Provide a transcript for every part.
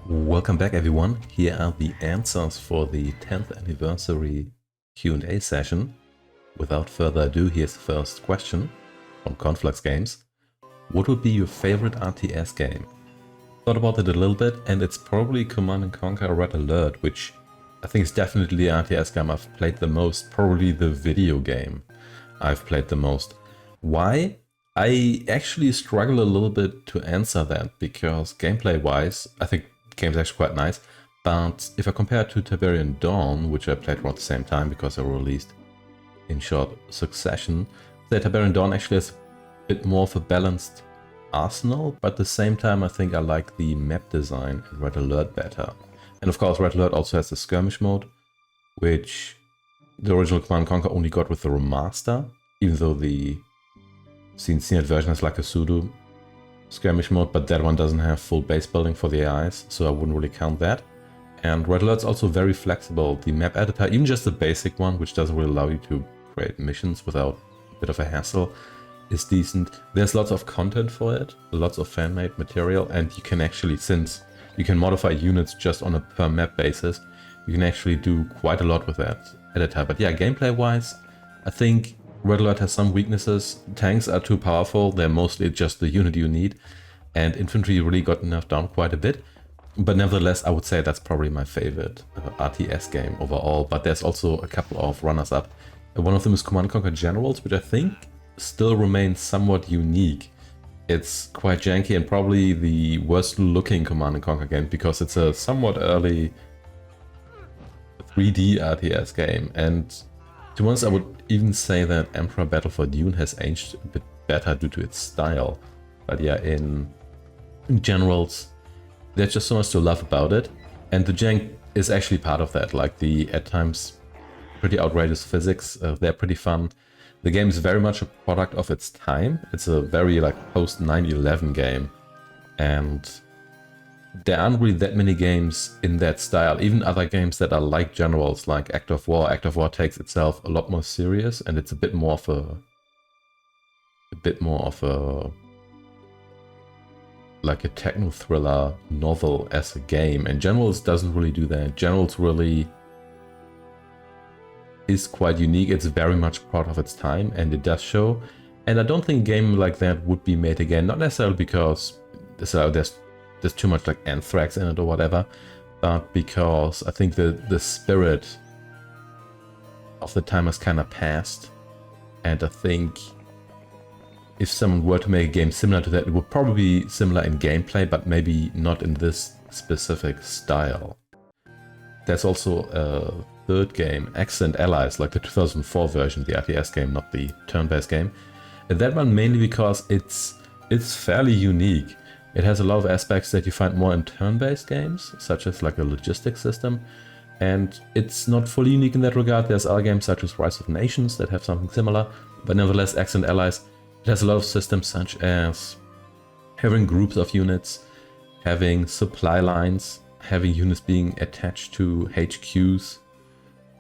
Welcome back everyone. Here are the answers for the 10th anniversary Q&A session. Without further ado, here's the first question from Conflux Games. What would be your favorite RTS game? Thought about it a little bit, and it's probably Command & Conquer Red Alert, which I think is definitely the RTS game I've played the most, probably the video game I've played the most. Why? I actually struggle a little bit to answer that, because gameplay-wise, I think the game's actually quite nice, but if I compare it to Tiberian Dawn, which I played around the same time because they were released in short succession, the Tiberian Dawn actually has a bit more of a balanced arsenal, but at the same time I think I like the map design in Red Alert better. And of course Red Alert also has the skirmish mode, which the original Command & Conquer only got with the remaster, even though the CNC version is like a pseudo skirmish mode, but that one doesn't have full base building for the AIs, so I wouldn't really count that. And Red Alert's also very flexible. The map editor, even just the basic one, which doesn't really allow you to create missions without a bit of a hassle, is decent. There's lots of content for it, lots of fan-made material, and you can actually, since you can modify units just on a per map basis, you can actually do quite a lot with that editor. But yeah, gameplay-wise, I think Red Alert has some weaknesses. Tanks are too powerful, they're mostly just the unit you need, and infantry really got nerfed down quite a bit. But nevertheless, I would say that's probably my favorite RTS game overall, but there's also a couple of runners-up. One of them is Command & Conquer Generals, which I think still remains somewhat unique. It's quite janky and probably the worst looking Command & Conquer game, because it's a somewhat early 3D RTS game, and to be honest, I would even say that Emperor Battle for Dune has aged a bit better due to its style. But yeah, in Generals, there's just so much to love about it, and the jank is actually part of that. Like the, at times, pretty outrageous physics, they're pretty fun. The game is very much a product of its time. It's a very like post 9/11 game, and there aren't really that many games in that style. Even other games that are like Generals, like Act of War. Act of War takes itself a lot more serious, and it's a bit more of a like a techno thriller novel as a game. And Generals doesn't really do that. Generals really is quite unique. It's very much part of its time, and it does show. And I don't think a game like that would be made again. Not necessarily because there's too much like anthrax in it or whatever, but because I think the spirit of the time has kind of passed. And I think if someone were to make a game similar to that, it would probably be similar in gameplay, but maybe not in this specific style. There's also a third game, Accent Allies, like the 2004 version, the RTS game, not the turn-based game. And that one mainly because it's fairly unique. It has a lot of aspects that you find more in turn-based games, such as like a logistics system. And it's not fully unique in that regard. There's other games such as Rise of Nations that have something similar, but nevertheless, Accent Allies, it has a lot of systems such as having groups of units, having supply lines, having units being attached to HQs,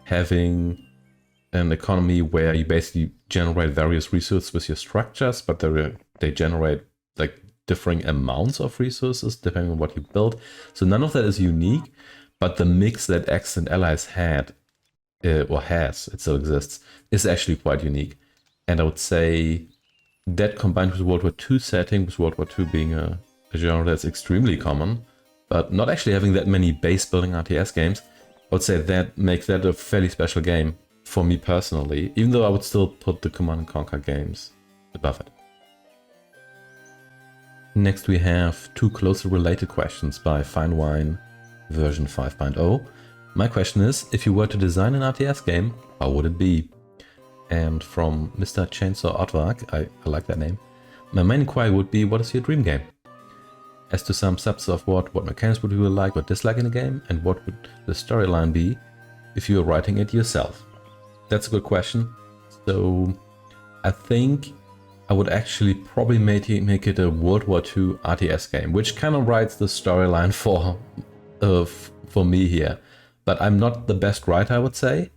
having an economy where you basically generate various resources with your structures, but they generate like differing amounts of resources depending on what you build. So none of that is unique, but the mix that Accent Allies had, or has, it still exists, is actually quite unique. And I would say that combined with World War II setting, with World War II being a genre that's extremely common, but not actually having that many base building RTS games, I would say that makes that a fairly special game for me personally, even though I would still put the Command & Conquer games above it. Next we have two closely related questions by Fine Wine version 5.0. My question is, if you were to design an RTS game, how would it be? And from Mr. Chainsaw Otvak, I like that name, my main inquiry would be, what is your dream game? As to some subsets of what mechanics would you like or dislike in a game, and what would the storyline be if you were writing it yourself? That's a good question. So I think I would actually probably make it a World War II RTS game, which kind of writes the storyline for me here. But I'm not the best writer, I would say.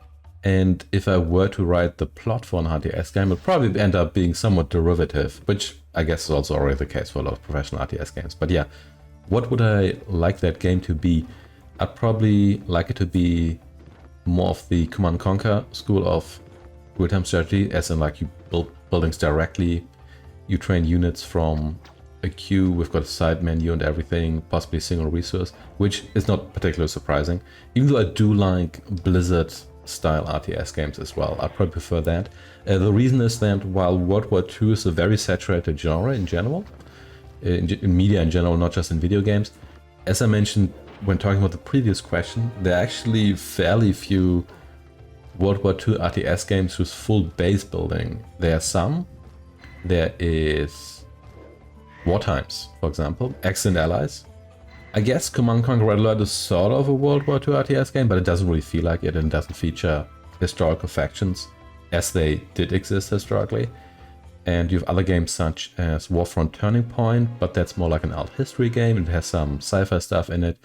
And if I were to write the plot for an RTS game, it would probably end up being somewhat derivative, which I guess is also already the case for a lot of professional RTS games. But yeah, What would I like that game to be? I'd probably like it to be more of the Command & Conquer school of real-time strategy, as in like you build buildings directly, you train units from a queue, we've got a side menu and everything, possibly a single resource, which is not particularly surprising, even though I do like Blizzard style RTS games as well. I probably prefer that. The reason is that while World War II is a very saturated genre in general, in media in general, not just in video games, as I mentioned when talking about the previous question, there are actually fairly few World War II RTS games with full base building. There are some. There is Wartimes, for example, Excellent Allies. I guess Command & Conquer Red Alert is sort of a World War II RTS game, but it doesn't really feel like it and doesn't feature historical factions as they did exist historically. And you have other games such as Warfront Turning Point, but that's more like an alt history game and it has some sci-fi stuff in it.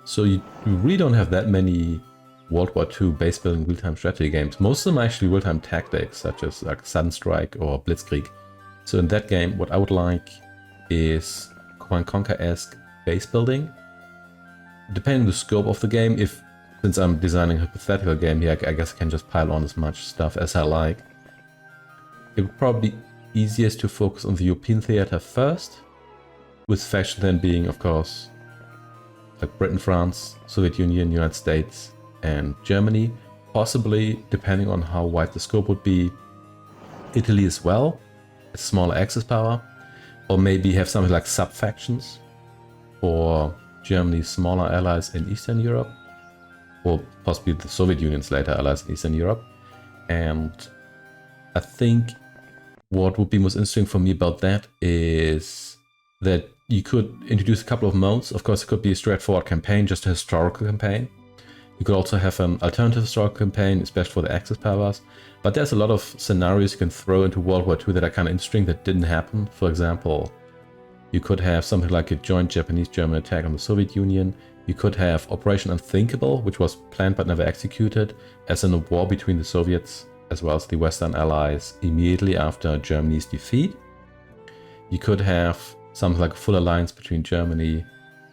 So you really don't have that many World War II base building real-time strategy games. Most of them are actually real-time tactics, such as like Sudden Strike or Blitzkrieg. So in that game, what I would like is Command & Conquer-esque base building. Depending on the scope of the game, since I'm designing a hypothetical game here, I guess I can just pile on as much stuff as I like. It would probably be easiest to focus on the European theater first, with faction then being, of course, like Britain, France, Soviet Union, United States, and Germany. Possibly, depending on how wide the scope would be, Italy as well, a smaller Axis power, or maybe have something like sub-factions for Germany's smaller allies in Eastern Europe, or possibly the Soviet Union's later allies in Eastern Europe. And I think what would be most interesting for me about that is that you could introduce a couple of modes. Of course, it could be a straightforward campaign, just a historical campaign. You could also have an alternative historical campaign, especially for the Axis powers. But there's a lot of scenarios you can throw into World War II that are kind of interesting that didn't happen. For example, you could have something like a joint Japanese-German attack on the Soviet Union. You could have Operation Unthinkable, which was planned but never executed, as in a war between the Soviets as well as the Western Allies immediately after Germany's defeat. You could have something like a full alliance between Germany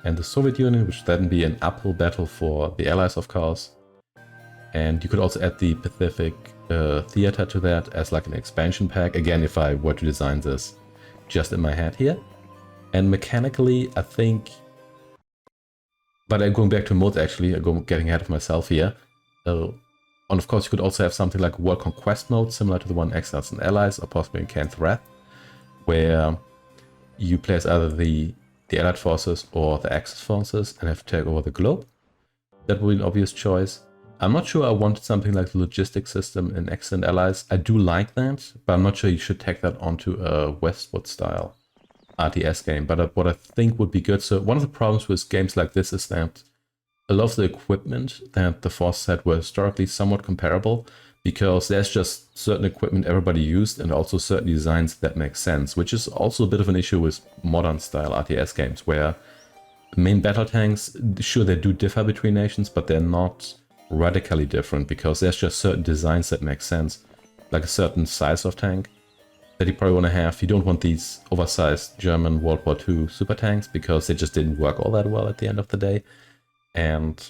and the Soviet Union, which would then be an uphill battle for the Allies, of course. And you could also add the Pacific theater to that as like an expansion pack, again, if I were to design this just in my head here. And mechanically, I think, but I'm going back to modes actually, I'm getting ahead of myself here. And of course, you could also have something like World Conquest mode, similar to the one in Exiles and Allies, or possibly in Can't Wrath, where you place either the Allied forces or the Axis forces and have to take over the globe. That would be an obvious choice. I'm not sure I wanted something like the logistics system in Exiles and Allies. I do like that, but I'm not sure you should take that onto a Westwood style RTS game. But what I think would be good, so one of the problems with games like this is that a lot of the equipment that the forces had were historically somewhat comparable, because there's just certain equipment everybody used and also certain designs that make sense, which is also a bit of an issue with modern style RTS games, where the main battle tanks, sure, they do differ between nations, but they're not radically different, because there's just certain designs that make sense, like a certain size of tank that you probably want to have. You don't want these oversized German World War II super tanks, because they just didn't work all that well at the end of the day. And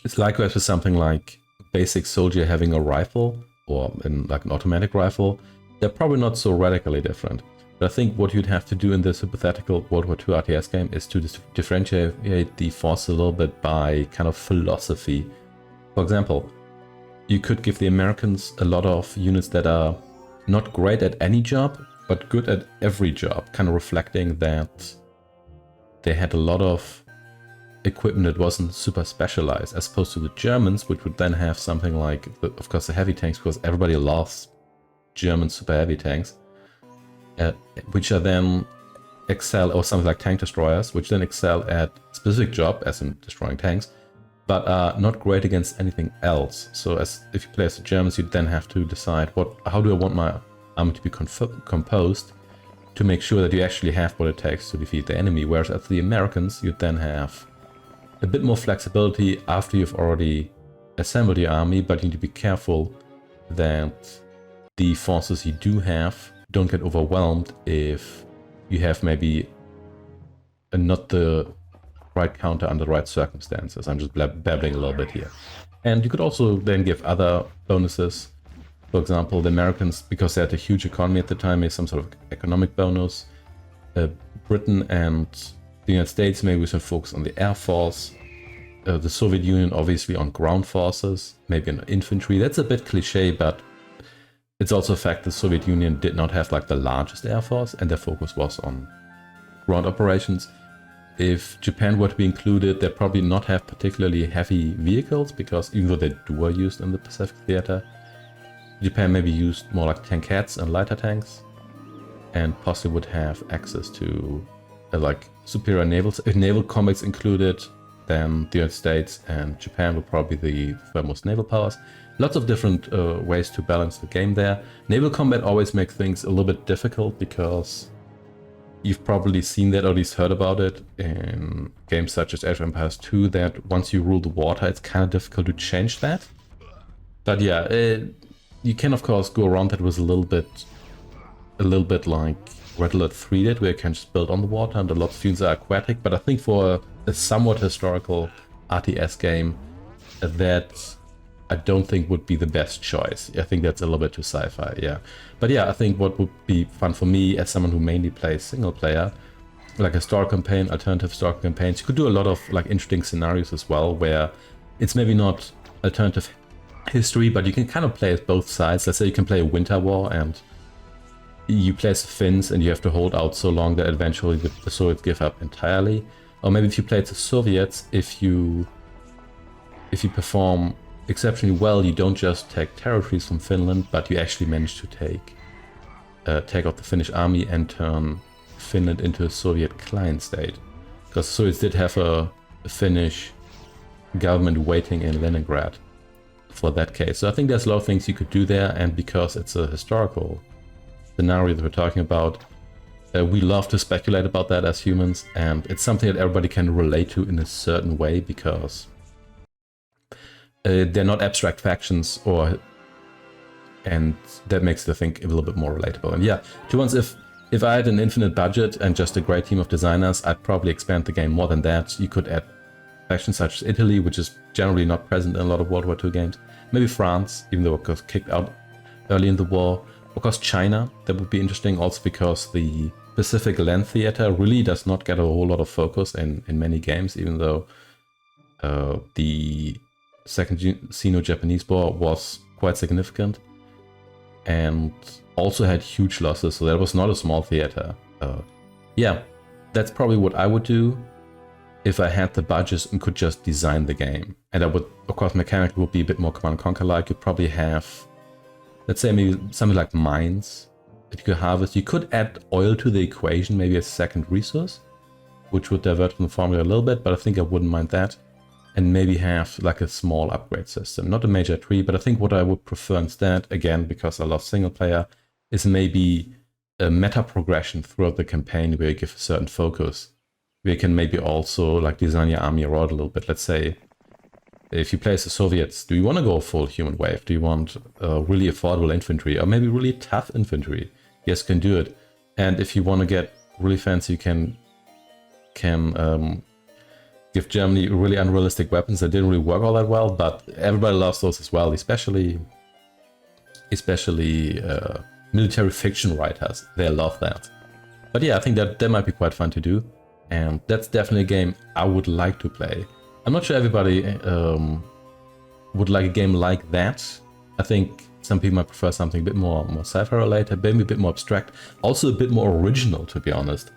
it's likewise with something like basic soldier having a rifle or like an automatic rifle. They're probably not so radically different. But I think what you'd have to do in this hypothetical World War II RTS game is to differentiate the force a little bit by kind of philosophy. For example, you could give the Americans a lot of units that are not great at any job, but good at every job, kind of reflecting that they had a lot of equipment that wasn't super specialized, as opposed to the Germans, which would then have something like, of course, the heavy tanks, because everybody loves German super heavy tanks, which are then excel, or something like tank destroyers, which then excel at specific job, as in destroying tanks, but are not great against anything else. So as if you play as the Germans, you then have to decide how do I want my army to be composed to make sure that you actually have what it takes to defeat the enemy, whereas as the Americans, you then have a bit more flexibility after you've already assembled your army, but you need to be careful that the forces you do have don't get overwhelmed if you have maybe not the right counter under the right circumstances. I'm just babbling a little bit here. And you could also then give other bonuses. For example, the Americans, because they had a huge economy at the time, made some sort of economic bonus. Britain and the United States maybe should focus on the Air Force. The Soviet Union obviously on ground forces, maybe on infantry. That's a bit cliche, but it's also a fact the Soviet Union did not have like the largest air force, and their focus was on ground operations. If Japan were to be included, they'd probably not have particularly heavy vehicles, because even though they were used in the Pacific theater, Japan maybe used more like tankettes and lighter tanks, and possibly would have access to like superior naval combats included. Then the United States and Japan would probably be the foremost naval powers. Lots of different ways to balance the game there. Naval combat always makes things a little bit difficult, because you've probably seen that or at least heard about it in games such as Age of Empires 2, that once you rule the water, it's kind of difficult to change that. But yeah, you can of course go around that with a little bit like Red Alert 3 did, where you can just build on the water and a lot of units are aquatic. But I think for a somewhat historical RTS game, that I don't think would be the best choice. I think that's a little bit too sci-fi, yeah. But yeah, I think what would be fun for me as someone who mainly plays single player, like a story campaign, alternative story campaigns, you could do a lot of like interesting scenarios as well, where it's maybe not alternative history, but you can kind of play as both sides. Let's say you can play a winter war and you play as the Finns and you have to hold out so long that eventually the Soviets give up entirely. Or maybe if you play as the Soviets, if you perform exceptionally well, you don't just take territories from Finland, but you actually manage to take out the Finnish army and turn Finland into a Soviet client state. Because the Soviets did have a Finnish government waiting in Leningrad for that case. So I think there's a lot of things you could do there, and because it's a historical scenario that we're talking about, we love to speculate about that as humans, and it's something that everybody can relate to in a certain way, because they're not abstract factions, and that makes the thing a little bit more relatable. And yeah, to once, if I had an infinite budget and just a great team of designers, I'd probably expand the game more than that. You could add factions such as Italy, which is generally not present in a lot of World War II games. Maybe France, even though it was kicked out early in the war. Of course, China, that would be interesting, also because the Pacific land theater really does not get a whole lot of focus in many games, even though the Second Sino-Japanese War was quite significant and also had huge losses, so that was not a small theater. Yeah, that's probably what I would do if I had the budget and could just design the game. And I would, of course, mechanically would be a bit more Command & Conquer-like. You'd probably have, let's say, maybe something like mines that you could harvest. You could add oil to the equation, maybe as a second resource, which would divert from the formula a little bit, but I think I wouldn't mind that. And maybe have like a small upgrade system. Not a major tree, but I think what I would prefer instead, again, because I love single player, is maybe a meta progression throughout the campaign where you give a certain focus. Where you can maybe also like design your army around a little bit. Let's say, if you play as the Soviets, do you want to go full human wave? Do you want really affordable infantry, or maybe really tough infantry? Yes, can do it. And if you want to get really fancy, you can give Germany really unrealistic weapons that didn't really work all that well, but everybody loves those as well, especially military fiction writers. They love that. But yeah, I think that might be quite fun to do, and that's definitely a game I would like to play. I'm not sure everybody would like a game like that. I think some people might prefer something a bit more sci-fi related, maybe a bit more abstract, also a bit more original, to be honest.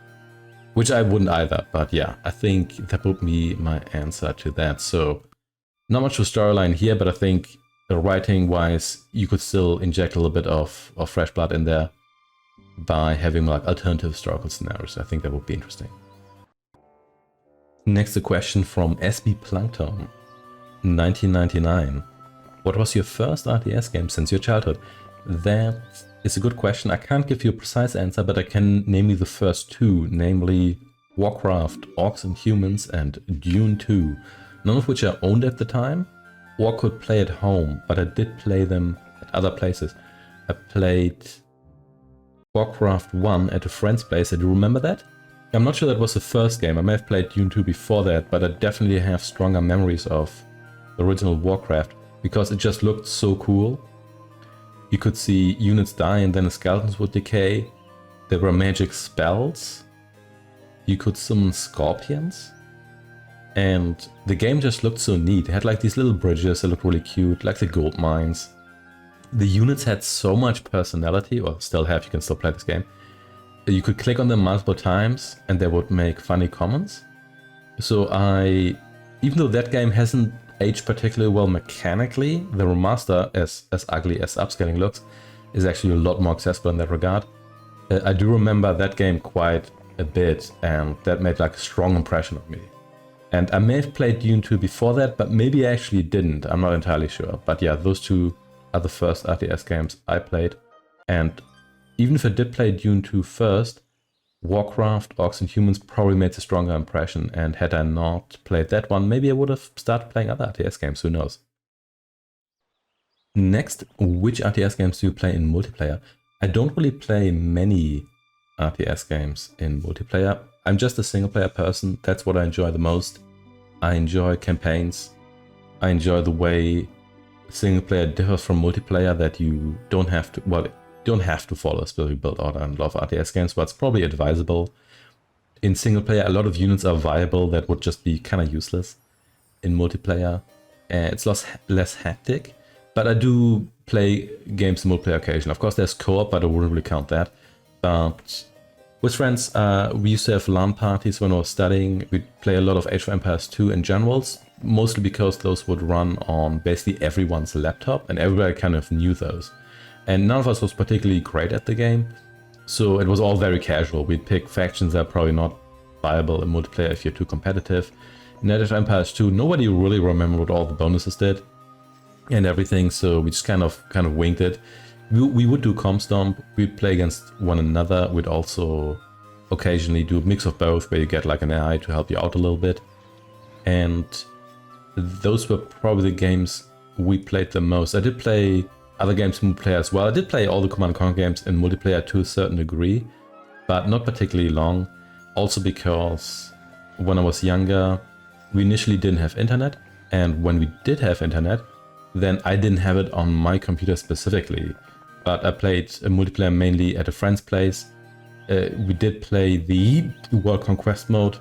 Which I wouldn't either, but yeah, I think that would be my answer to that. So, not much of storyline here, but I think writing-wise, you could still inject a little bit of fresh blood in there by having like alternative historical scenarios. I think that would be interesting. Next, a question from SB Plankton, 1999. What was your first RTS game since your childhood? That is a good question. I can't give you a precise answer, but I can name you the first two, namely Warcraft, Orcs and Humans, and Dune 2, none of which I owned at the time or could play at home, but I did play them at other places. I played Warcraft 1 at a friend's place. Do you remember that? I'm not sure that was the first game. I may have played Dune 2 before that, but I definitely have stronger memories of the original Warcraft because it just looked so cool. You could see units die and then the skeletons would decay. There were magic spells. You could summon scorpions. And the game just looked so neat. It had like these little bridges that looked really cute, like the gold mines. The units had so much personality, or still have, you can still play this game. You could click on them multiple times and they would make funny comments. So even though that game hasn't aged particularly well mechanically, the remaster, as ugly as upscaling looks, is actually a lot more accessible in that regard. I do remember that game quite a bit, and that made like a strong impression on me. And I may have played Dune 2 before that, but maybe I actually didn't. I'm not entirely sure. But yeah, those two are the first RTS games I played. And even if I did play Dune 2 first, Warcraft, Orcs and Humans probably made a stronger impression. And had I not played that one, maybe I would have started playing other RTS games, who knows. Next, which RTS games do you play in multiplayer? I don't really play many RTS games in multiplayer. I'm just a single player person. That's what I enjoy the most. I enjoy campaigns. I enjoy the way single player differs from multiplayer, that you don't have to, well, you don't have to follow a specific build order in a lot of RTS games, but it's probably advisable. In single player, a lot of units are viable that would just be kind of useless in multiplayer. It's less hectic, but I do play games in multiplayer occasionally. Of course, there's co-op, but I wouldn't really count that. But with friends, we used to have LAN parties when I was studying. We'd play a lot of Age of Empires 2 in generals, mostly because those would run on basically everyone's laptop, and everybody kind of knew those. And none of us was particularly great at the game, so it was all very casual. We'd pick factions that are probably not viable in multiplayer if you're too competitive. In Age of Empires 2, nobody really remembered what all the bonuses did and everything, so we just kind of winged it. We would do comp stomp, we'd play against one another, we'd also occasionally do a mix of both, where you get like an AI to help you out a little bit. And those were probably the games we played the most. I did play other games in multiplayer as well. I did play all the Command & Conquer games in multiplayer to a certain degree, but not particularly long. Also because when I was younger, we initially didn't have internet, and when we did have internet, then I didn't have it on my computer specifically. But I played a multiplayer mainly at a friend's place. We did play the World Conquest mode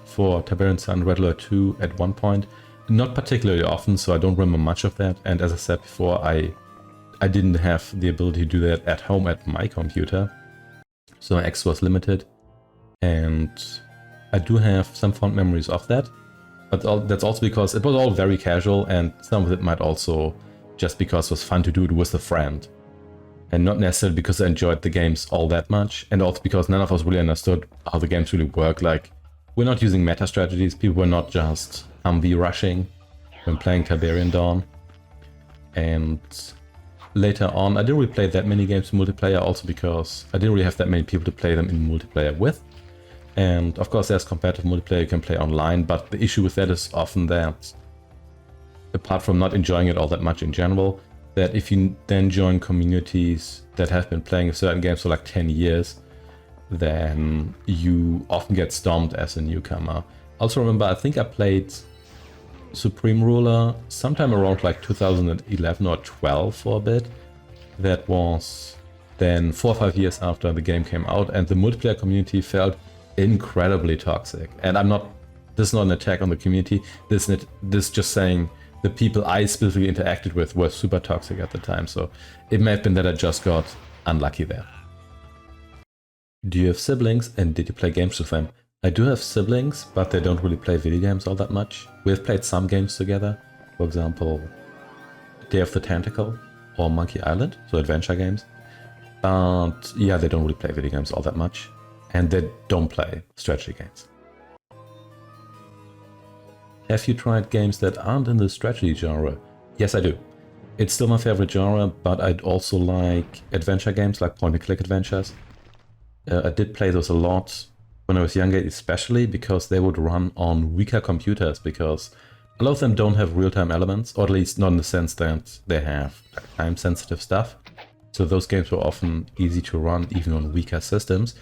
for Tiberian Sun Red Alert 2 at one point. Not particularly often, so I don't remember much of that. And as I said before, I didn't have the ability to do that at home at my computer, so my access was limited. And I do have some fond memories of that. But that's also because it was all very casual, and some of it might also just because it was fun to do it with a friend. And not necessarily because I enjoyed the games all that much, and also because none of us really understood how the games really work. Like, we're not using meta strategies, people were not just Humvee rushing when playing Tiberian Dawn. And later on, I didn't really play that many games in multiplayer, also because I didn't really have that many people to play them in multiplayer with. And of course there's competitive multiplayer you can play online, but the issue with that is often that, apart from not enjoying it all that much in general, that if you then join communities that have been playing a certain game for like 10 years, then you often get stomped as a newcomer. Also remember, I think I played Supreme Ruler sometime around like 2011 or 12 for a bit. That was then 4 or 5 years after the game came out, and the multiplayer community felt incredibly toxic. And this is not an attack on the community, this is just saying the people I specifically interacted with were super toxic at the time, so it may have been that I just got unlucky there. Do you have siblings, and did you play games with them? I do have siblings, but they don't really play video games all that much. We have played some games together, for example Day of the Tentacle or Monkey Island, so adventure games. But yeah, they don't really play video games all that much. And they don't play strategy games. Have you tried games that aren't in the strategy genre? Yes, I do. It's still my favorite genre, but I'd also like adventure games, like point-and-click adventures. I did play those a lot when I was younger, especially because they would run on weaker computers, because a lot of them don't have real-time elements, or at least not in the sense that they have time-sensitive stuff. So those games were often easy to run even on weaker systems.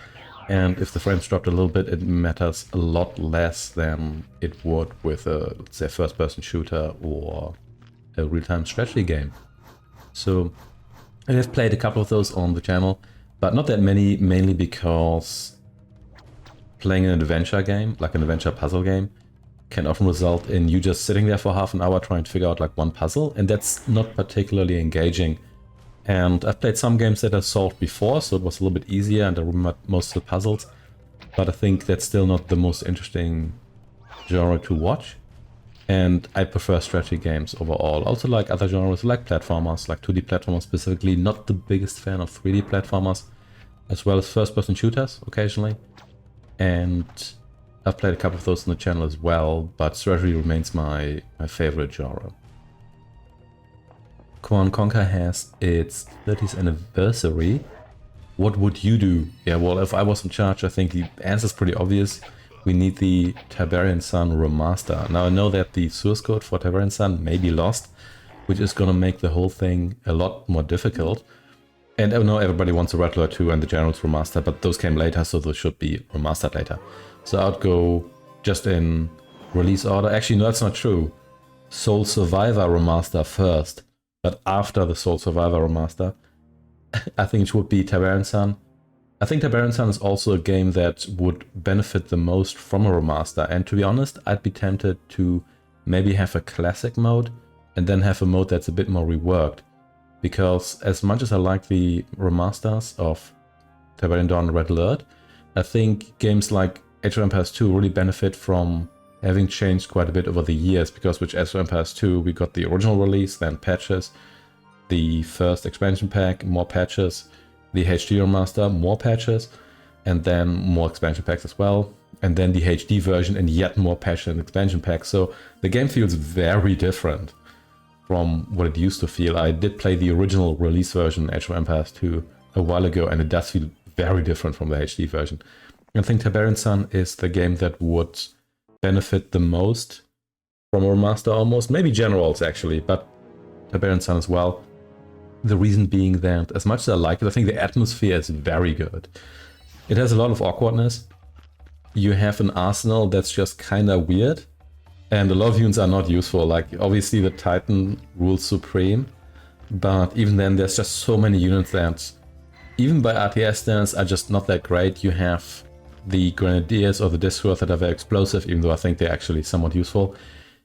And if the frames dropped a little bit, it matters a lot less than it would with a, let's say, first-person shooter or a real-time strategy game. So I have played a couple of those on the channel, but not that many, mainly because playing an adventure game, like an adventure puzzle game, can often result in you just sitting there for half an hour trying to figure out like one puzzle, and that's not particularly engaging. And I've played some games that I solved before, so it was a little bit easier and I remembered most of the puzzles, but I think that's still not the most interesting genre to watch. And I prefer strategy games overall. Also like other genres, like platformers, like 2D platformers specifically. Not the biggest fan of 3D platformers, as well as first-person shooters occasionally. And I've played a couple of those on the channel as well, but strategy remains my favorite genre. Command & Conquer has its 30th anniversary. What would you do? Yeah, well, if I was in charge, I think the answer is pretty obvious. We need the Tiberian Sun remaster. Now I know that the source code for Tiberian Sun may be lost, which is gonna make the whole thing a lot more difficult. And I know everybody wants a Red Alert 2 and the Generals remaster, but those came later, so those should be remastered later. So I'd go just in release order. Actually, no, that's not true. Soul Survivor remaster first, but after the Soul Survivor remaster, I think it would be Tiberian Sun. I think Tiberian Sun is also a game that would benefit the most from a remaster, and to be honest, I'd be tempted to maybe have a classic mode and then have a mode that's a bit more reworked. Because as much as I like the remasters of Tiberian Dawn and Red Alert, I think games like Age of Empires 2 really benefit from having changed quite a bit over the years, because with Age of Empires 2 we got the original release, then patches, the first expansion pack, more patches, the HD remaster, more patches, and then more expansion packs as well, and then the HD version and yet more patches and expansion packs. So the game feels very different from what it used to feel. I did play the original release version, Age of Empires 2, a while ago, and it does feel very different from the HD version. I think Tiberian Sun is the game that would benefit the most from a remaster almost. Maybe Generals actually, but Tiberian Sun as well. The reason being that as much as I like it, I think the atmosphere is very good. It has a lot of awkwardness. You have an arsenal that's just kind of weird, and a lot of units are not useful. Like obviously the Titan rules supreme, but even then there's just so many units that even by RTS standards are just not that great. You have the Grenadiers or the Discworth that are very explosive, even though I think they're actually somewhat useful.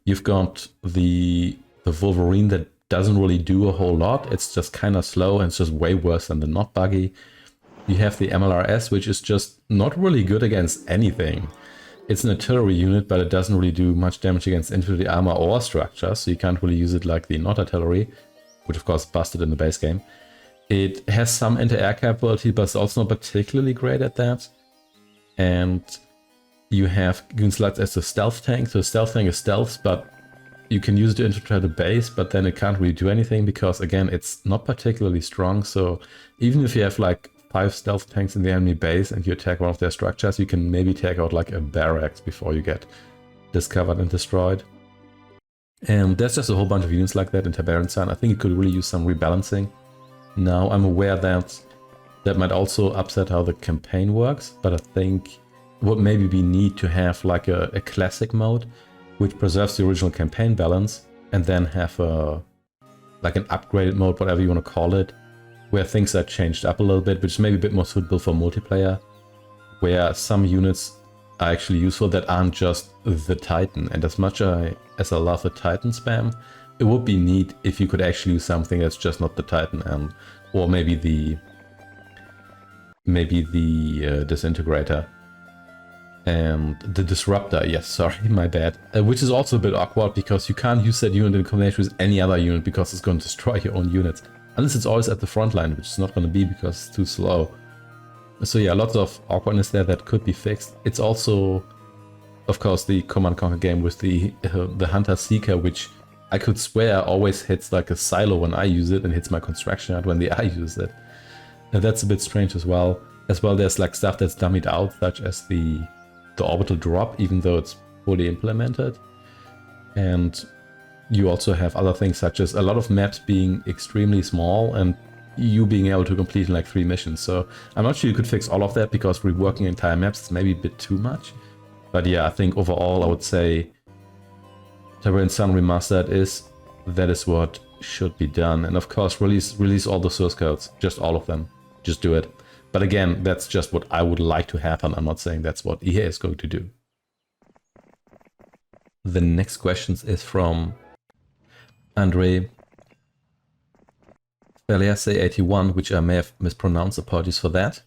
You've got the Wolverine that doesn't really do a whole lot. It's just kind of slow and it's just way worse than the not buggy. You have the MLRS, which is just not really good against anything. It's an artillery unit, but it doesn't really do much damage against infantry armor or structure, so you can't really use it like the not artillery, which of course busted in the base game. It has some anti-air capability, but it's also not particularly great at that. And you have units like as a stealth tank. So stealth tank is stealth, but you can use it to infiltrate the base, but then it can't really do anything because, again, it's not particularly strong. So even if you have like 5 stealth tanks in the enemy base and you attack one of their structures, you can maybe take out like a barracks before you get discovered and destroyed. And there's just a whole bunch of units like that in Tiberian Sun. I think it could really use some rebalancing. Now, I'm aware that that might also upset how the campaign works, but I think would maybe be neat to have like a classic mode which preserves the original campaign balance, and then have a like an upgraded mode, whatever you want to call it, where things are changed up a little bit, which is maybe a bit more suitable for multiplayer, where some units are actually useful that aren't just the Titan. And as much as I love the Titan spam, it would be neat if you could actually use something that's just not the Titan, and or maybe the Disintegrator. And the Disruptor, yes, sorry, my bad. Which is also a bit awkward because you can't use that unit in combination with any other unit because it's going to destroy your own units. Unless it's always at the front line, which is not going to be because it's too slow. So yeah, lots of awkwardness there that could be fixed. It's also, of course, the Command & Conquer game with the Hunter Seeker, which I could swear always hits like a silo when I use it and hits my construction yard when the I use it. And that's a bit strange as well. As well, there's like stuff that's dummied out, such as the orbital drop, even though it's fully implemented. And you also have other things such as a lot of maps being extremely small and you being able to complete in like 3 missions. So I'm not sure you could fix all of that, because reworking entire maps is maybe a bit too much. But yeah, I think overall I would say Terrain Sun Remastered that is what should be done. And of course, release all the source codes, just all of them. Just do it. But again, that's just what I would like to happen. I'm not saying that's what EA is going to do. The next question is from Andre Feliace81, which I may have mispronounced. Apologies for that.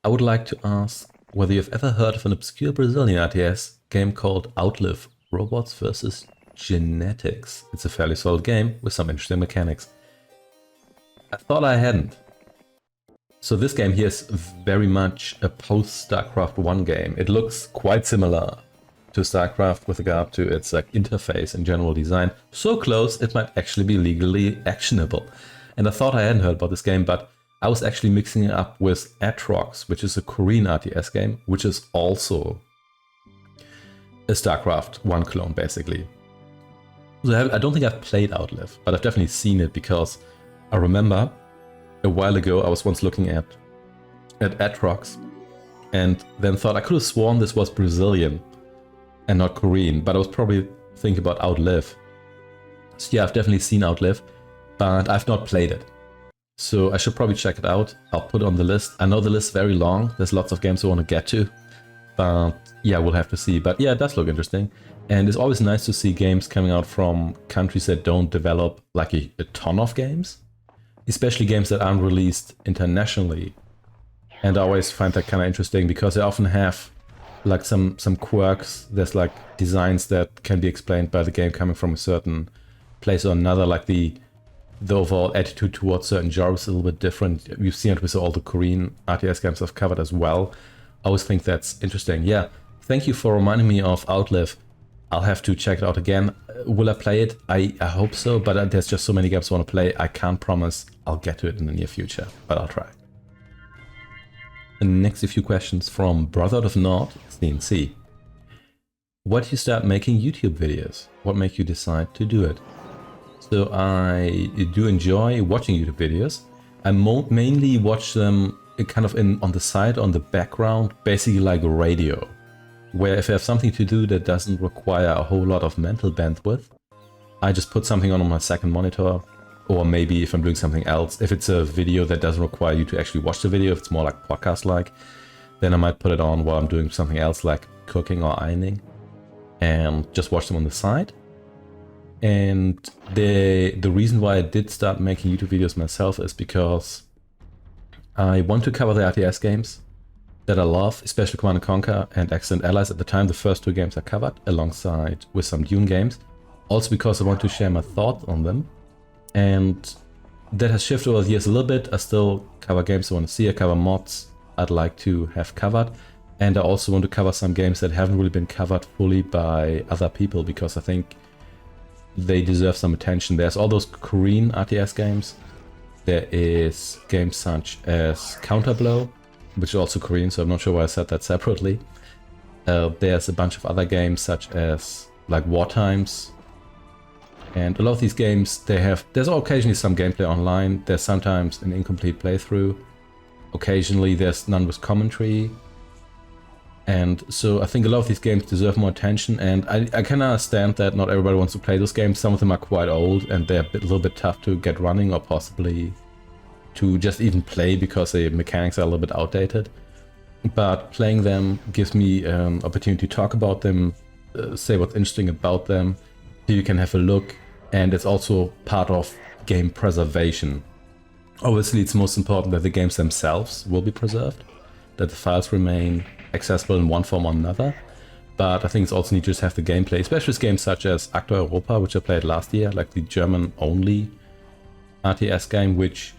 I would like to ask whether you've ever heard of an obscure Brazilian RTS game called Outlive, Robots vs. Genetics. It's a fairly solid game with some interesting mechanics. I thought I hadn't. So this game here is very much a post-StarCraft 1 game. It looks quite similar to StarCraft with regard to its like interface and general design. So close it might actually be legally actionable. And I thought I hadn't heard about this game, but I was actually mixing it up with Atrox, which is a Korean RTS game, which is also a StarCraft 1 clone basically. So I don't think I've played Outlive, but I've definitely seen it, because I remember a while ago I was once looking at Atrox and then thought I could have sworn this was Brazilian and not Korean, but I was probably thinking about Outlive. So yeah, I've definitely seen Outlive, but I've not played it. So I should probably check it out. I'll put it on the list. I know the list is very long. There's lots of games I want to get to, but yeah, we'll have to see. But yeah, it does look interesting. And it's always nice to see games coming out from countries that don't develop like a ton of games, especially games that aren't released internationally. And I always find that kind of interesting, because they often have like some quirks. There's like designs that can be explained by the game coming from a certain place or another, like the overall attitude towards certain genres is a little bit different. We've seen it with all the Korean RTS games I've covered as well. I always think that's interesting. Yeah, thank you for reminding me of Outlive. I'll have to check it out again. Will I play it? I hope so, but there's just so many games I want to play. I can't promise I'll get to it in the near future, but I'll try. And next, a few questions from Brother of Nord, CNC. Why did you start making YouTube videos? What made you decide to do it? So I do enjoy watching YouTube videos. I mainly watch them kind of on the side, on the background, basically like radio, where if I have something to do that doesn't require a whole lot of mental bandwidth, I just put something on my second monitor, or maybe if I'm doing something else, if it's a video that doesn't require you to actually watch the video, if it's more like podcast-like, then I might put it on while I'm doing something else like cooking or ironing, and just watch them on the side. And the reason why I did start making YouTube videos myself is because I want to cover the RTS games that I love, especially Command & Conquer and Excellent Allies. At the time, the first 2 games I covered, alongside with some Dune games. Also because I want to share my thoughts on them. And that has shifted over the years a little bit. I still cover games I want to see. I cover mods I'd like to have covered. And I also want to cover some games that haven't really been covered fully by other people, because I think they deserve some attention. There's all those Korean RTS games. There is games such as Counterblow, which is also Korean, so I'm not sure why I said that separately. There's a bunch of other games such as like War Times. And a lot of these games, there's occasionally some gameplay online. There's sometimes an incomplete playthrough. Occasionally there's none with commentary. And so I think a lot of these games deserve more attention, and I can understand that not everybody wants to play those games. Some of them are quite old and they're a little bit tough to get running, or possibly to just even play because the mechanics are a little bit outdated. But playing them gives me an opportunity to talk about them, say what's interesting about them, so you can have a look, and it's also part of game preservation. Obviously it's most important that the games themselves will be preserved, that the files remain accessible in one form or another, but I think it's also neat to just have the gameplay, especially with games such as Actor Europa, which I played last year, like the German-only RTS game, which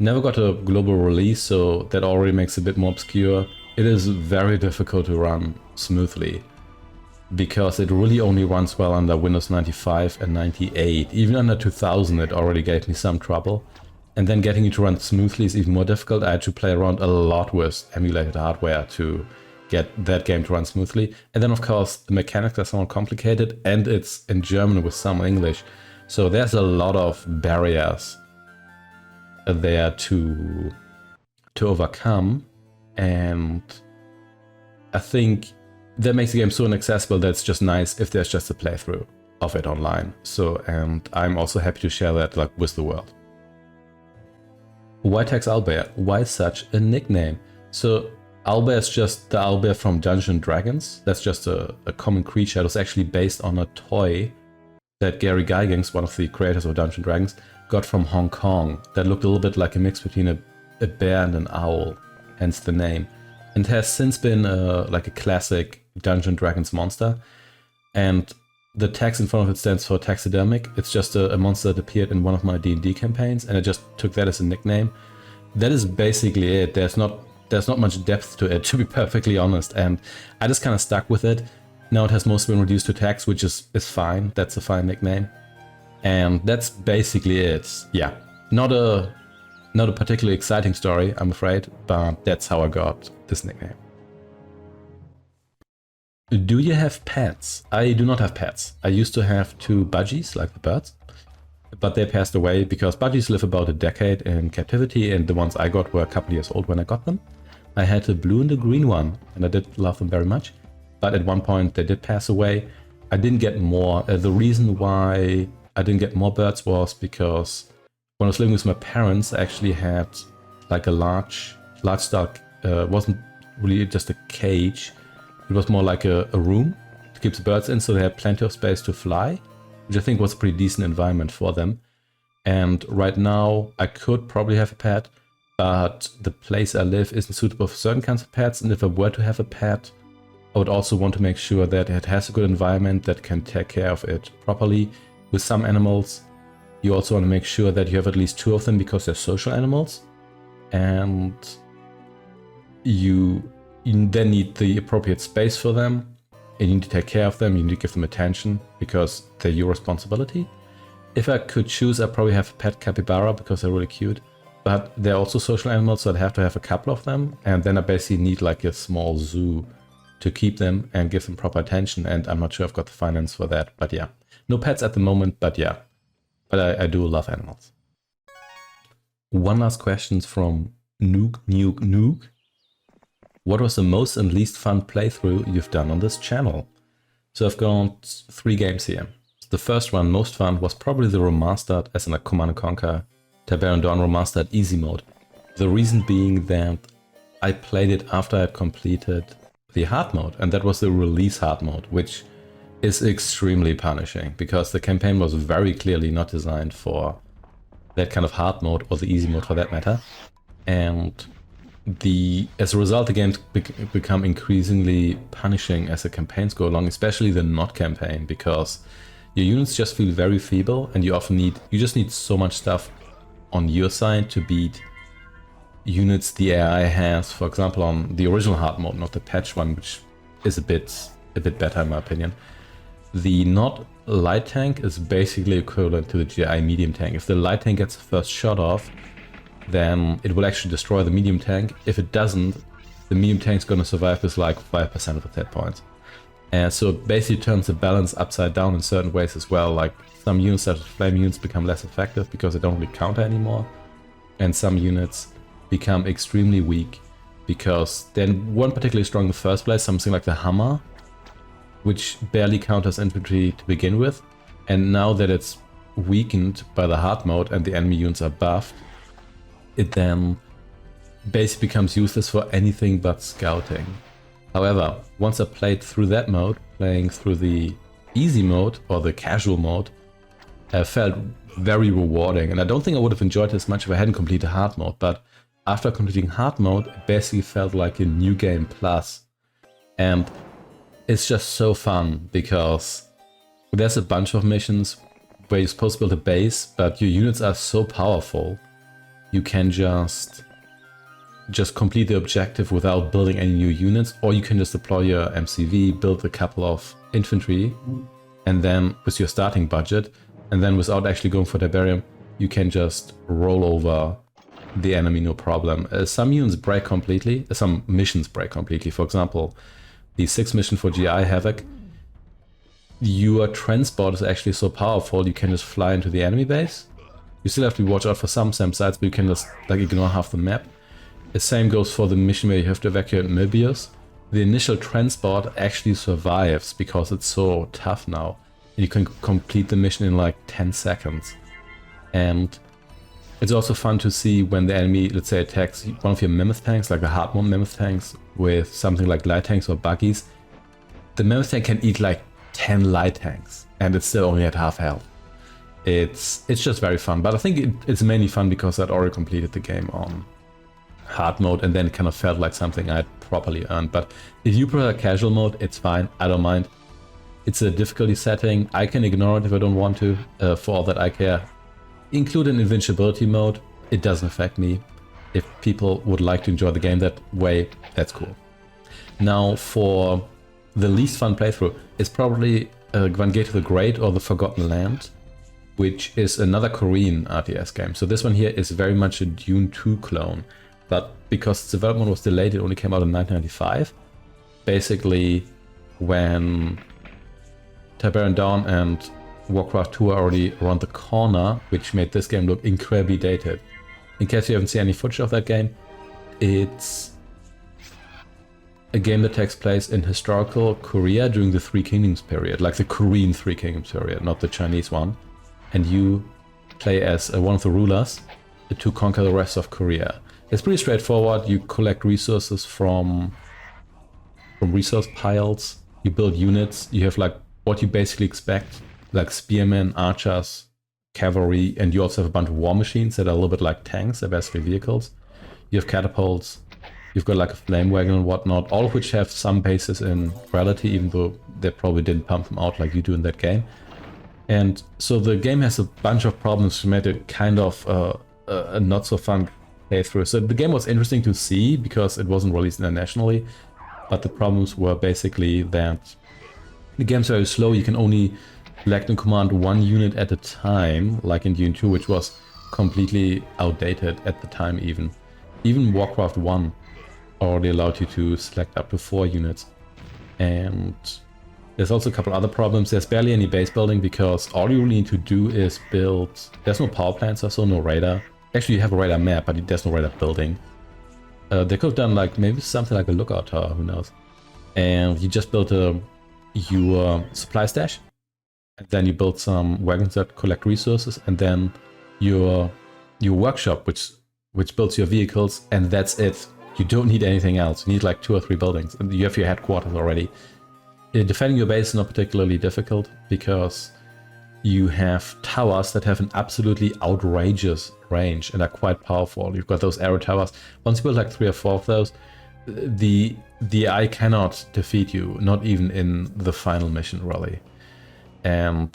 never got a global release, so that already makes it a bit more obscure. It is very difficult to run smoothly, because it really only runs well under Windows 95 and 98. Even under 2000 it already gave me some trouble. And then getting it to run smoothly is even more difficult. I had to play around a lot with emulated hardware to get that game to run smoothly. And then of course the mechanics are somewhat complicated, and it's in German with some English. So there's a lot of barriers there to overcome, and I think that makes the game so inaccessible that it's just nice if there's just a playthrough of it online. So, and I'm also happy to share that like with the world. Why TaxOwlbear? Why such a nickname? So owlbear is just the owlbear from Dungeons & Dragons. That's just a common creature. It was actually based on a toy that Gary Gygax, one of the creators of Dungeons & Dragons, got from Hong Kong. That looked a little bit like a mix between a bear and an owl, hence the name. And has since been like a classic Dungeons & Dragons monster. And the tax in front of it stands for taxidermic. It's just a monster that appeared in one of my D&D campaigns, and I just took that as a nickname. That is basically it. There's not much depth to it, to be perfectly honest, and I just kind of stuck with it. Now it has mostly been reduced to tax, which is fine. That's a fine nickname. And that's basically it. Yeah, not a particularly exciting story, I'm afraid, but that's how I got this nickname. Do you have pets? I do not have pets. I used to have 2 budgies, like the birds, but they passed away because budgies live about a decade in captivity, and the ones I got were a couple years old when I got them. I had a blue and a green one, and I did love them very much, but at one point they did pass away. I didn't get more. The reason why I didn't get more birds was because when I was living with my parents, I actually had like a large stock. Wasn't really just a cage. It was more like a room to keep the birds in, so they had plenty of space to fly, which I think was a pretty decent environment for them. And right now, I could probably have a pet, but the place I live isn't suitable for certain kinds of pets, and if I were to have a pet, I would also want to make sure that it has a good environment that can take care of it properly. With some animals, you also want to make sure that you have at least 2 of them because they're social animals, and you then need the appropriate space for them, and you need to take care of them, you need to give them attention because they're your responsibility. If I could choose, I'd probably have a pet capybara because they're really cute, but they're also social animals, so I'd have to have a couple of them, and then I basically need like a small zoo to keep them and give them proper attention, and I'm not sure I've got the finance for that, but yeah. No pets at the moment, but yeah. But I do love animals. One last question from Nuke. What was the most and least fun playthrough you've done on this channel? So I've got 3 games here. The first one, most fun, was probably the remastered, as in a Command & Conquer Tiberian Dawn remastered easy mode. The reason being that I played it after I had completed the hard mode, and that was the release hard mode, which is extremely punishing because the campaign was very clearly not designed for that kind of hard mode, or the easy mode for that matter. And as a result, the games become increasingly punishing as the campaigns go along, especially the not campaign, because your units just feel very feeble, and you just need so much stuff on your side to beat units the AI has, for example, on the original hard mode, not the patch one, which is a bit better in my opinion. The not light tank is basically equivalent to the GI medium tank. If the light tank gets the first shot off, then it will actually destroy the medium tank. If it doesn't, the medium tank's gonna survive with like 5% of its hit points. And so it basically turns the balance upside down in certain ways as well. Like some units such as flame units become less effective because they don't really counter anymore. And some units become extremely weak because they weren't particularly strong in the first place, something like the hammer, which barely counters infantry to begin with. And now that it's weakened by the hard mode and the enemy units are buffed, it then basically becomes useless for anything but scouting. However, once I played through that mode, playing through the easy mode or the casual mode, felt very rewarding, and I don't think I would have enjoyed it as much if I hadn't completed hard mode, but after completing hard mode, it basically felt like a new game plus. And it's just so fun because there's a bunch of missions where you're supposed to build a base, but your units are so powerful, you can just complete the objective without building any new units, or you can just deploy your MCV, build a couple of infantry, and then with your starting budget, and then without actually going for Tiberium, you can just roll over the enemy no problem. Some units break completely, some missions break completely. For example, the 6th mission for GI Havoc, your transport is actually so powerful you can just fly into the enemy base, You still have to watch out for some SAM sites, but you can just like ignore half the map. The same goes for the mission where you have to evacuate Möbius. The initial transport actually survives because it's so tough now. You can complete the mission in like 10 seconds. And it's also fun to see when the enemy, let's say, attacks one of your mammoth tanks, like the hard mode mammoth tanks, with something like light tanks or buggies. The mammoth tank can eat like 10 light tanks, and it's still only at half health. It's just very fun, but I think it's mainly fun because I'd already completed the game on hard mode, and then it kind of felt like something I'd properly earned. But if you prefer casual mode, it's fine, I don't mind. It's a difficulty setting, I can ignore it if I don't want to, for all that I care. Include an invincibility mode, it doesn't affect me. If people would like to enjoy the game that way, that's cool. Now for the least fun playthrough is probably Gvangate the Great or the Forgotten Land, which is another Korean RTS game. So this one here is very much a Dune 2 clone, but because its development was delayed, it only came out in 1995. Basically, when Tiberian Dawn and Warcraft 2 are already around the corner, which made this game look incredibly dated. In case you haven't seen any footage of that game, it's a game that takes place in historical Korea during the Three Kingdoms period, like the Korean Three Kingdoms period, not the Chinese one. And you play as one of the rulers to conquer the rest of Korea. It's pretty straightforward. You collect resources from resource piles, you build units, you have like what you basically expect, like spearmen, archers, cavalry, and you also have a bunch of war machines that are a little bit like tanks, they're basically vehicles. You have catapults, you've got like a flame wagon and whatnot, all of which have some basis in reality, even though they probably didn't pump them out like you do in that game. And so the game has a bunch of problems to make it kind of a not so fun playthrough. So the game was interesting to see because it wasn't released internationally, but the problems were basically that the game's very slow. You can only select and command one unit at a time, like in Dune 2, which was completely outdated at the time even. Even Warcraft 1 already allowed you to select up to 4 units. And there's also a couple other problems. There's barely any base building because all you really need to do is build... There's no power plants or so, no radar. Actually, you have a radar map, but there's no radar building. They could have done like maybe something like a lookout tower, who knows. And you just built your supply stash. And then you build some wagons that collect resources, and then your workshop, which builds your vehicles, and that's it. You don't need anything else. You need like 2 or 3 buildings, and you have your headquarters already. Defending your base is not particularly difficult because you have towers that have an absolutely outrageous range and are quite powerful. You've got those arrow towers. Once you build like 3 or 4 of those, the AI cannot defeat you, not even in the final mission, really. And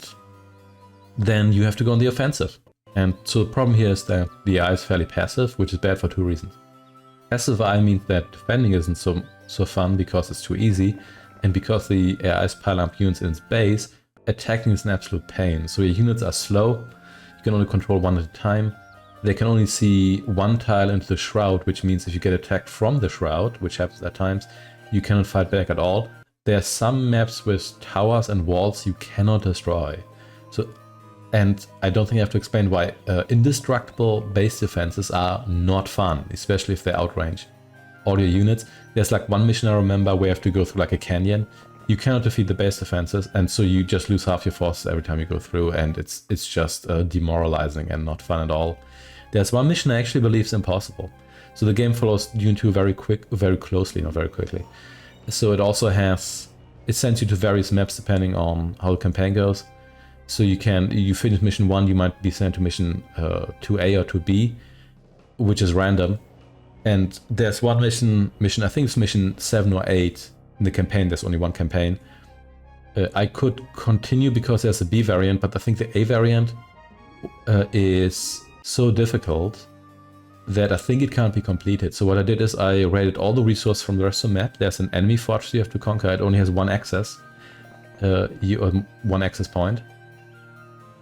then you have to go on the offensive. And so the problem here is that the AI is fairly passive, which is bad for 2 reasons. Passive AI means that defending isn't so fun because it's too easy, and because the AI is piling up units in its base, attacking is an absolute pain. So your units are slow, you can only control one at a time. They can only see 1 tile into the shroud, which means if you get attacked from the shroud, which happens at times, you cannot fight back at all. There are some maps with towers and walls you cannot destroy. So, and I don't think I have to explain why indestructible base defenses are not fun, especially if they outrange all your units. There's like one mission I remember where you have to go through like a canyon. You cannot defeat the base defenses, and so you just lose half your forces every time you go through, and it's just demoralizing and not fun at all. There's one mission I actually believe is impossible. So the game follows Dune 2 very closely, not very quickly. So it also it sends you to various maps depending on how the campaign goes. So you finish mission 1, you might be sent to mission 2A or 2B, which is random. And there's one mission, I think it's mission 7 or 8 in the campaign. There's only one campaign. I could continue because there's a B variant, but I think the A variant is so difficult that I think it can't be completed. So what I did is I raided all the resources from the rest of the map. There's an enemy fortress you have to conquer. It only has 1 access, 1 access point.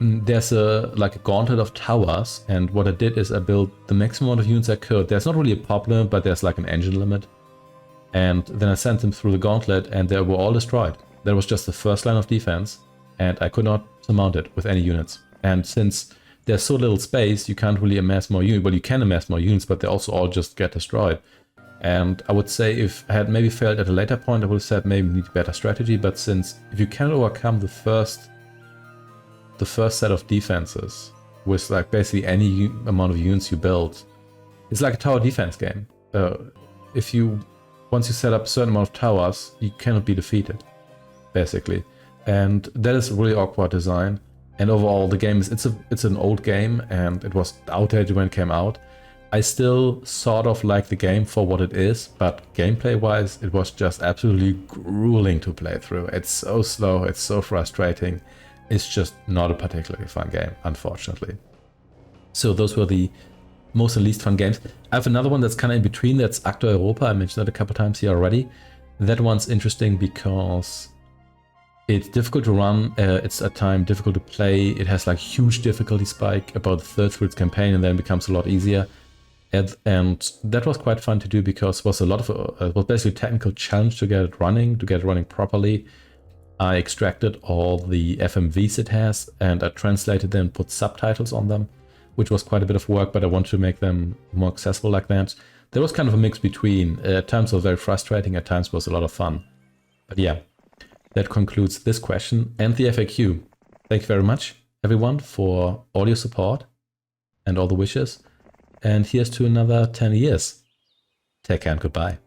There's a gauntlet of towers, and what I did is I built the maximum amount of units I could. There's not really a pop limit, but there's like an engine limit. And then I sent them through the gauntlet, and they were all destroyed. That was just the first line of defense, and I could not surmount it with any units. And since there's so little space, you can't really amass more units. Well, you can amass more units, but they also all just get destroyed. And I would say if I had maybe failed at a later point, I would have said maybe need better strategy. But since if you can overcome the first set of defenses with like basically any amount of units you build, it's like a tower defense game. Once you set up a certain amount of towers, you cannot be defeated, basically. And that is really awkward design. And overall, the game is it's an old game, and it was outdated when it came out. I still sort of like the game for what it is, but gameplay-wise, it was just absolutely grueling to play through. It's so slow, it's so frustrating. It's just not a particularly fun game, unfortunately. So those were the most and least fun games. I have another one that's kind of in between. That's Actor Europa. I mentioned that a couple times here already. That one's interesting because it's difficult to run. It's at times difficult to play. It has like huge difficulty spike about the third through its campaign, and then becomes a lot easier. And that was quite fun to do because it was a lot of it was basically a technical challenge to get it running properly. I extracted all the FMVs it has, and I translated them, put subtitles on them, which was quite a bit of work, but I wanted to make them more accessible like that. There was kind of a mix between. At times it was very frustrating, at times it was a lot of fun. But yeah, that concludes this question and the FAQ. Thank you very much, everyone, for all your support and all the wishes. And here's to another 10 years. Take care and goodbye.